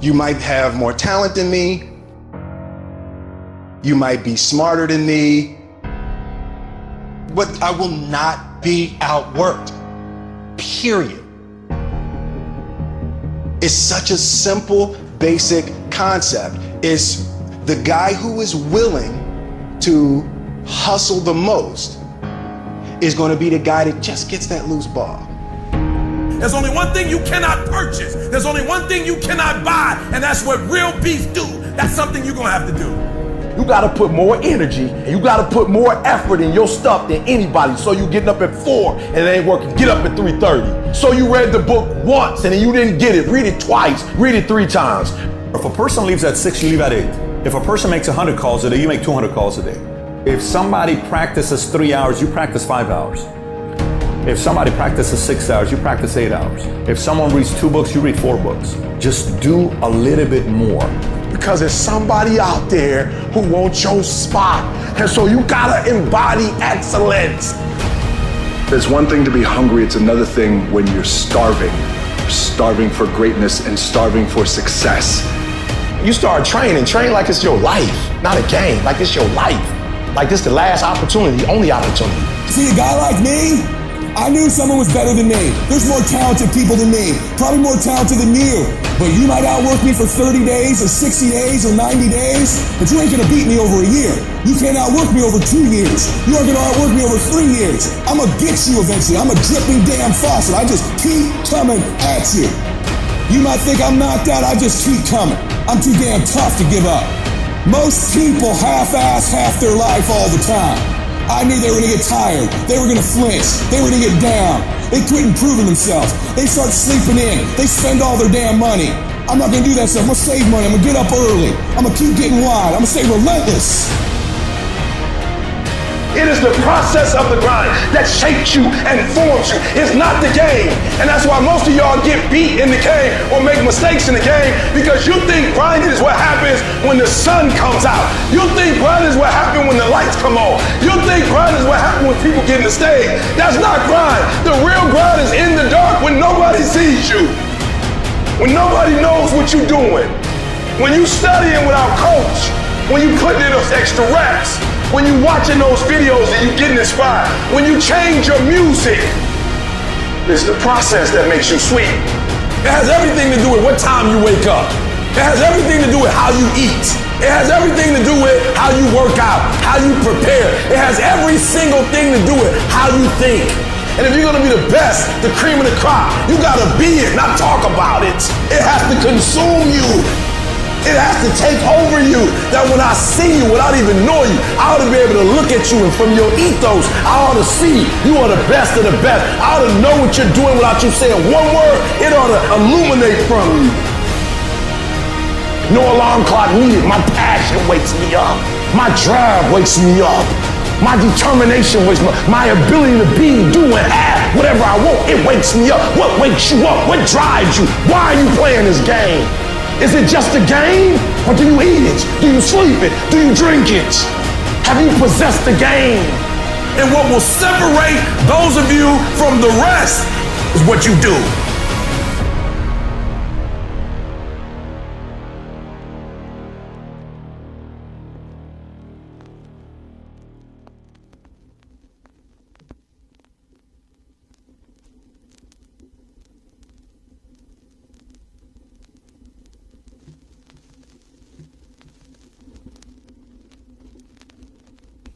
You might have more talent than me. You might be smarter than me. But I will not be outworked, period. It's such a simple, basic concept. It's the guy who is willing to hustle the most is going to be the guy that just gets that loose ball. There's only one thing you cannot purchase. There's only one thing you cannot buy, and that's what real beef do. That's something you're gonna have to do. You gotta put more energy, and you gotta put more effort in your stuff than anybody. So you getting up at 4 and it ain't working, get up at 3:30. So you read the book once and then you didn't get it, read it twice, read it 3 times. If a person leaves at 6, you leave at 8. If a person makes 100 calls a day, you make 200 calls a day. If somebody practices 3 hours, you practice 5 hours. If somebody practices 6 hours, you practice 8 hours. If someone reads 2 books, you read 4 books. Just do a little bit more. Because there's somebody out there who wants your spot. And so you gotta embody excellence. There's one thing to be hungry, it's another thing when you're starving. You're starving for greatness and starving for success. You start training, train like it's your life, not a game, like it's your life. Like this the last opportunity, only opportunity. See a guy like me? I knew someone was better than me. There's more talented people than me, probably more talented than you. But you might outwork me for 30 days or 60 days or 90 days, but you ain't gonna beat me over a year. You can't outwork me over 2 years. You aren't gonna outwork me over 3 years. I'm gonna get you eventually. I'm a dripping damn faucet. I just keep coming at you. You might think I'm knocked out, I just keep coming. I'm too damn tough to give up. Most people half-ass half their life all the time. I knew they were gonna get tired. They were gonna flinch. They were gonna get down. They quit improving themselves. They start sleeping in. They spend all their damn money. I'm not gonna do that stuff. I'm gonna save money. I'm gonna get up early. I'm gonna keep getting wide. I'm gonna stay relentless. It is the process of the grind that shapes you and forms you. It's not the game. And that's why most of y'all get beat in the game or make mistakes in the game, because you think grinding is what happens when the sun comes out. You think grinding is what happens when the lights come on. You think grinding is what happens when people get in the stage. That's not grind. The real grind is in the dark when nobody sees you. When nobody knows what you're doing. When you studying without coach. When you putting in those extra reps. When you watching those videos and you getting inspired. When you change your music. It's the process that makes you sweet. It has everything to do with what time you wake up. It has everything to do with how you eat. It has everything to do with how you work out, how you prepare. It has every single thing to do with how you think. And if you're gonna be the best, the cream of the crop, you gotta be it, not talk about it. It has to consume you. It has to take over you, that when I see you, without even knowing you, I ought to be able to look at you, and from your ethos, I ought to see you are the best of the best. I ought to know what you're doing without you saying one word. It ought to illuminate from you. No alarm clock needed. My passion wakes me up. My drive wakes me up. My determination wakes me up. My ability to be, do, and have whatever I want, it wakes me up. What wakes you up? What drives you? Why are you playing this game? Is it just a game? Or do you eat it? Do you sleep it? Do you drink it? Have you possessed the game? And what will separate those of you from the rest is what you do.